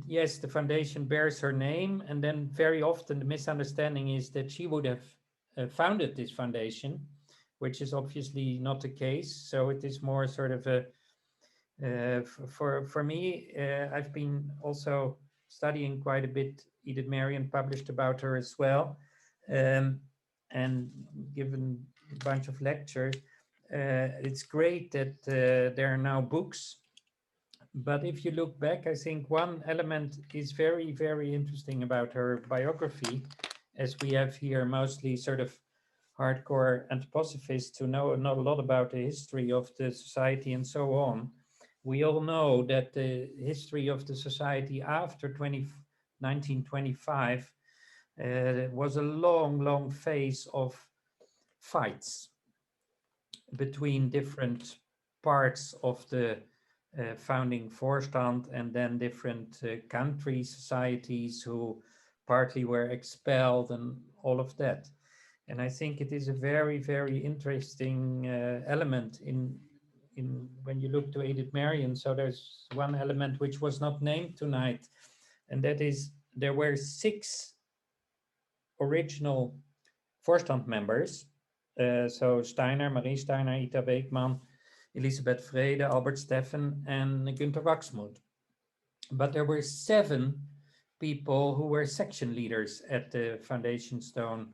yes, the foundation bears her name, and then very often the misunderstanding is that she would have founded this foundation, which is obviously not the case. So it is more sort of a for me, I've been also studying quite a bit. Edith Maryon published about her as well, um, and given a bunch of lectures. It's great that there are now books. But if you look back, I think one element is very, very interesting about her biography, as we have here mostly sort of hardcore anthroposophists who know not a lot about the history of the society and so on. We all know that the history of the society after 1925 was a long, long phase of fights between different parts of the founding Vorstand, and then different country societies who partly were expelled and all of that. And I think it is a very, very interesting element in when you look to Edith Maryon. So there's one element which was not named tonight, and that is there were 6 original Vorstand members. So Steiner, Marie Steiner, Ita Beekman, Elisabeth Vrede, Albert Steffen, and Günter Wachsmuth. But there were 7 people who were section leaders at the Foundation Stone.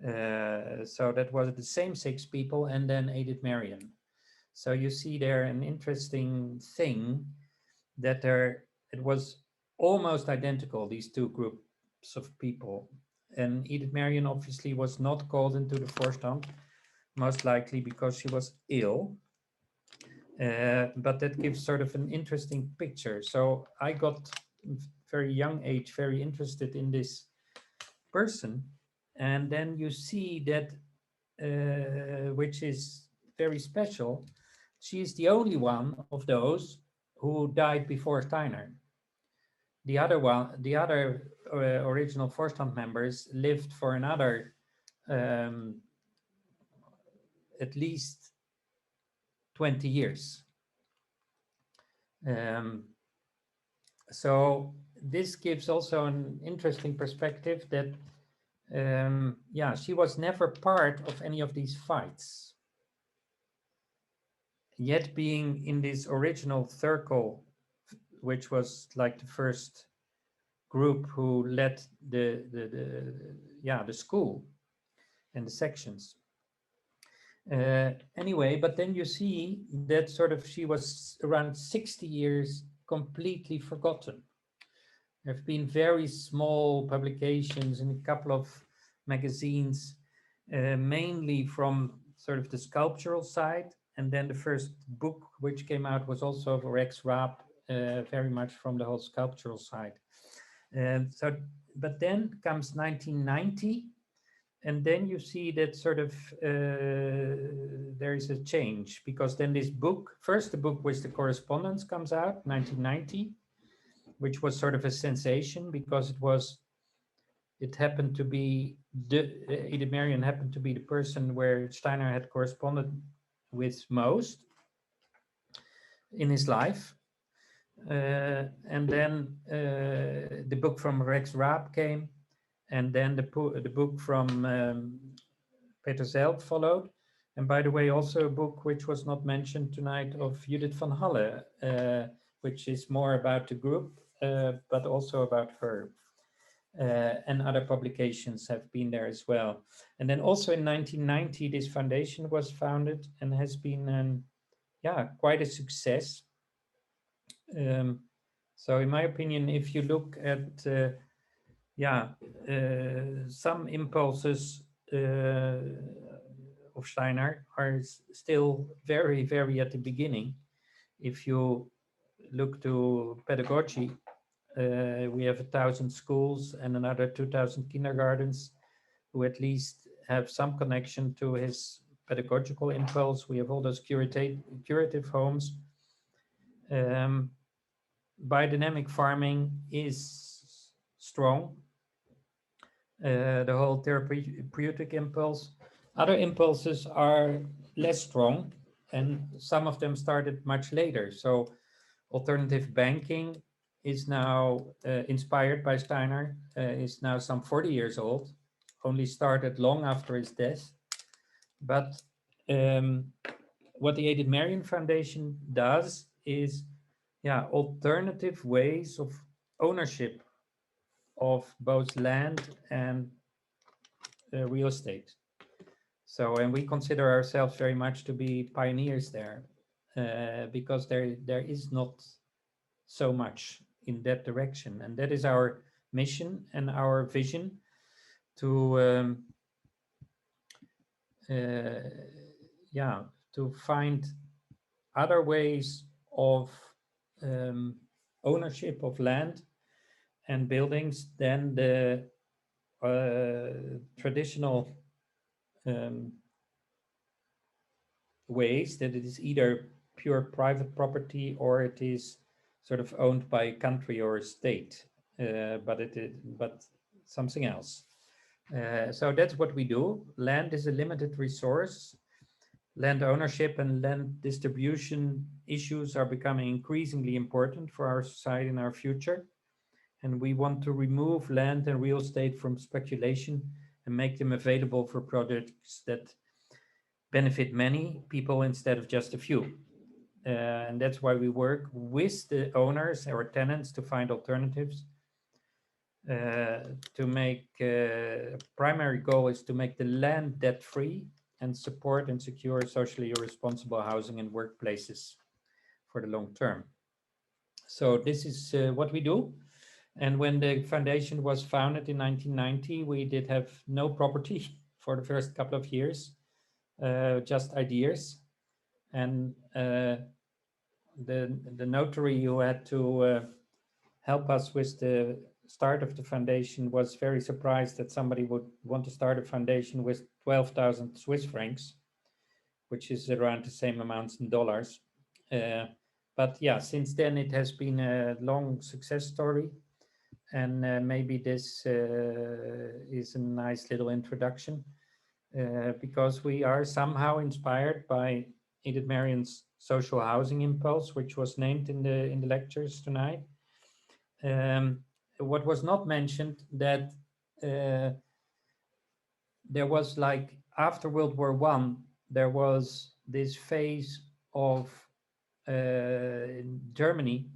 So that was the same 6 people, and then Edith Maryon. So you see there an interesting thing that it was almost identical, these 2 groups of people. And Edith Maryon obviously was not called into the Vorstand, most likely because she was ill. But that gives sort of an interesting picture. So I got very young age very interested in this person, and then you see that which is very special, she is the only one of those who died before Steiner. The other original Vorstand members lived for another at least 20 years. So this gives also an interesting perspective that she was never part of any of these fights. Yet being in this original circle, which was like the first group who led the school and the sections. Anyway, but then you see that sort of she was around 60 years completely forgotten. There have been very small publications in a couple of magazines, mainly from sort of the sculptural side. And then the first book which came out was also of Rex Raab, very much from the whole sculptural side. But then comes 1990, and then you see that sort of there is a change, because then this book, first the book with the correspondence comes out, 1990, which was sort of a sensation because it happened to be, Edith Maryon happened to be the person where Steiner had corresponded with most in his life. And then the book from Rex Raab came, and then the book from Peter Zelt followed. And by the way, also a book which was not mentioned tonight of Judith van Halle, which is more about the group, but also about her. And other publications have been there as well. And then also in 1990, this foundation was founded and has been, quite a success. So in my opinion, if you look at, some impulses of Steiner are still very, very at the beginning. If you look to pedagogy, we have 1,000 schools and another 2,000 kindergartens who at least have some connection to his pedagogical impulse. We have all those curative homes. Biodynamic farming is strong. The whole therapeutic impulse. Other impulses are less strong, and some of them started much later. So Alternative banking is now inspired by Steiner, is now some 40 years old, only started long after his death. But what the Edith Maryon Foundation does is, alternative ways of ownership of both land and real estate. So, and we consider ourselves very much to be pioneers there, because there is not so much in that direction, and that is our mission and our vision to to find other ways of ownership of land and buildings than the traditional ways, that it is either pure private property or it is sort of owned by a country or a state, but something else. So that's what we do. Land is a limited resource. Land ownership and land distribution issues are becoming increasingly important for our society and our future. And we want to remove land and real estate from speculation and make them available for projects that benefit many people instead of just a few. And that's why we work with the owners or tenants to find alternatives. To make primary goal is to make the land debt free and support and secure socially responsible housing and workplaces for the long term. So this is what we do. And when the foundation was founded in 1990, we did have no property for the first couple of years, just ideas. And the notary who had to help us with the start of the foundation was very surprised that somebody would want to start a foundation with 12,000 Swiss francs, which is around the same amounts in dollars. But yeah, since then it has been a long success story. And maybe this is a nice little introduction, because we are somehow inspired by Edith Maryon's social housing impulse, which was named in the lectures tonight. What was not mentioned, that there was, like, after World War I, there was this phase of Germany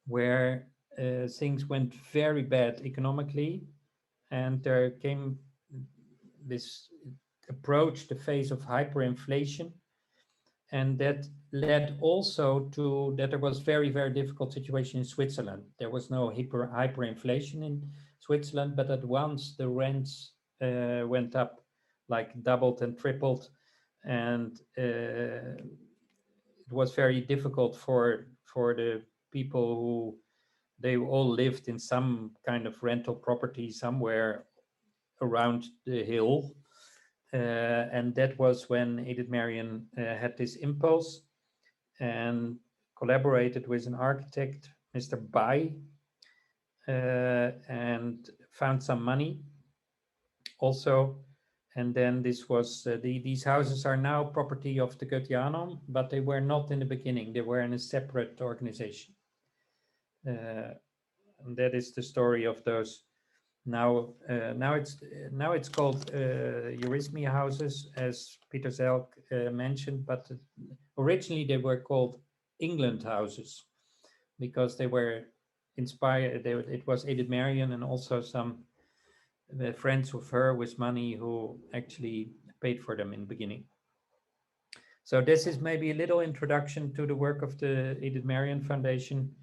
where things went very bad economically, and there came this approach, the phase of hyperinflation, and that led also to that there was very, very difficult situation in Switzerland. There was no hyperinflation in Switzerland, but at once the rents went up, like doubled and tripled, and it was very difficult for the people who they all lived in some kind of rental property somewhere around the hill. And that was when Edith Maryon had this impulse and collaborated with an architect, Mr. Bai, and found some money also. And then this was, these houses are now property of the Goetheanum, but they were not in the beginning. They were in a separate organization. And that is the story of those. Now it's called Eurythmy houses, as Peter Zelk mentioned, but originally they were called England houses because they were inspired. It was Edith Maryon and also some friends of her with money who actually paid for them in the beginning. So this is maybe a little introduction to the work of the Edith Maryon Foundation.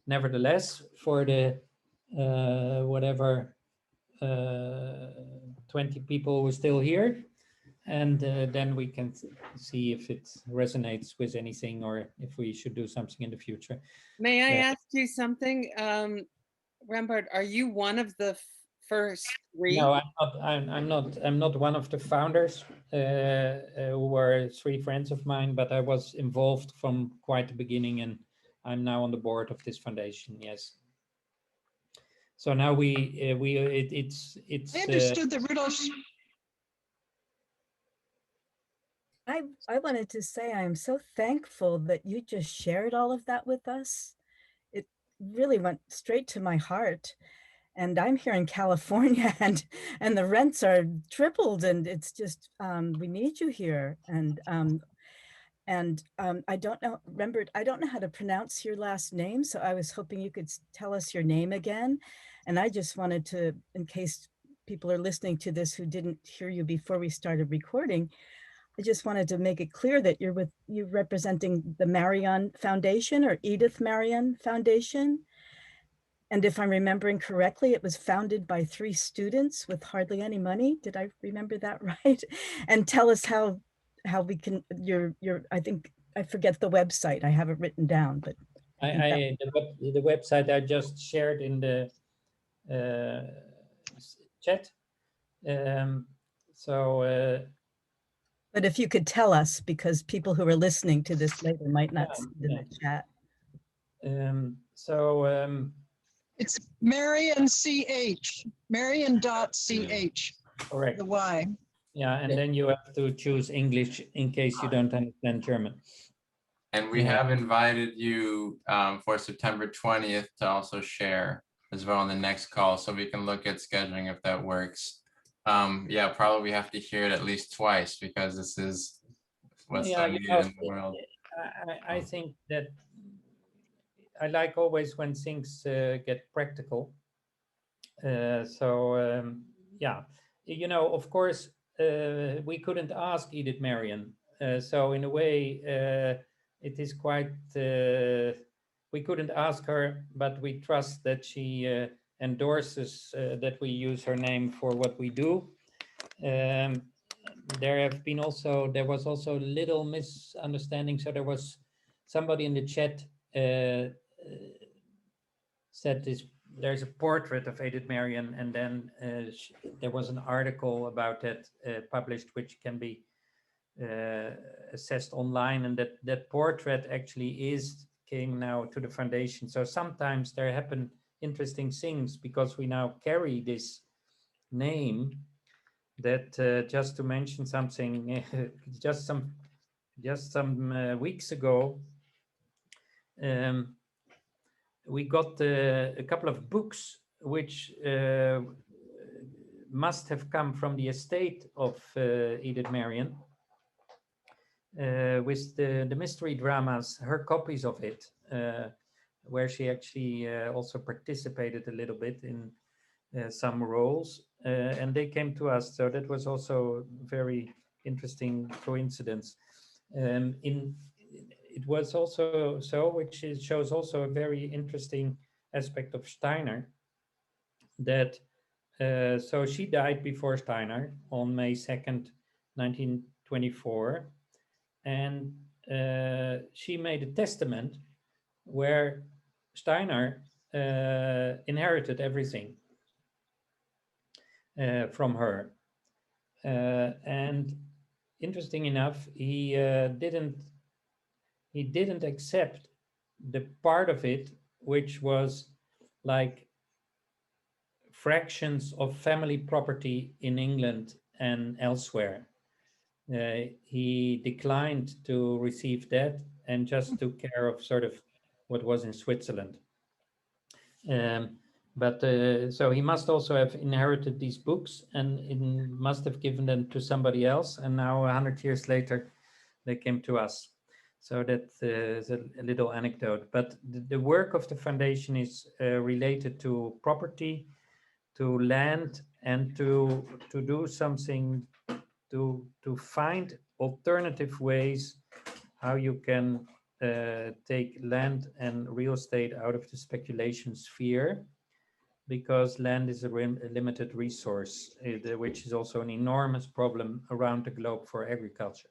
Nevertheless, for the whatever 20 people who are still here, and then we can see if it resonates with anything or if we should do something in the future. May I ask you something, Rembert? Are you one of the first three? No, I'm not one of the founders, who were three friends of mine, but I was involved from quite the beginning, and I'm now on the board of this foundation. Yes. So now it's. I understood that Rudolf. I wanted to say I am so thankful that you just shared all of that with us. It really went straight to my heart. And I'm here in California, and the rents are tripled, and it's just we need you here. And I don't know, Rembert, I don't know how to pronounce your last name, so I was hoping you could tell us your name again. And I just wanted to, in case people are listening to this who didn't hear you before we started recording, I just wanted to make it clear that you're representing the Maryon Foundation, or Edith Maryon Foundation. And if I'm remembering correctly, it was founded by 3 students with hardly any money. Did I remember that right? And tell us how we can, I think, I forget the website. I have it written down, but I think that, The website I just shared in the chat. but if you could tell us, because people who are listening to this later might not see it in the chat. It's Maryon CH, Maryon.ch. Correct. The Y. Yeah, and then you have to choose English in case you don't understand German. And we have invited you for September 20th to also share as well on the next call, so we can look at scheduling if that works. Yeah, probably we have to hear it at least twice, because this is what's so needed in the world. I think that I like always when things get practical. Yeah, you know, of course, we couldn't ask Edith Maryon. So in a way, it is quite, we couldn't ask her, but we trust that she endorses that we use her name for what we do. There was also a little misunderstanding. So there was somebody in the chat said there's a portrait of Edith Maryon, and then there was an article about that published, which can be assessed online, and that portrait actually came now to the foundation. So sometimes there happen interesting things because we now carry this name. That just to mention something, just some weeks ago, we got a couple of books which must have come from the estate of Edith Maryon, with the mystery dramas, her copies of it, where she actually also participated a little bit in some roles, and they came to us. So that was also a very interesting coincidence. It was also so, which shows also a very interesting aspect of Steiner, that so she died before Steiner on May 2nd, 1924, and she made a testament where Steiner inherited everything from her, and interesting enough, he didn't accept the part of it which was like fractions of family property in England and elsewhere. He declined to receive that and just took care of sort of what was in Switzerland. So he must also have inherited these books, and must have given them to somebody else. And now 100 years later, they came to us. So that is a little anecdote. But the work of the foundation is related to property, to land, and to do something to find alternative ways how you can take land and real estate out of the speculation sphere, because land is a limited resource, which is also an enormous problem around the globe for agriculture.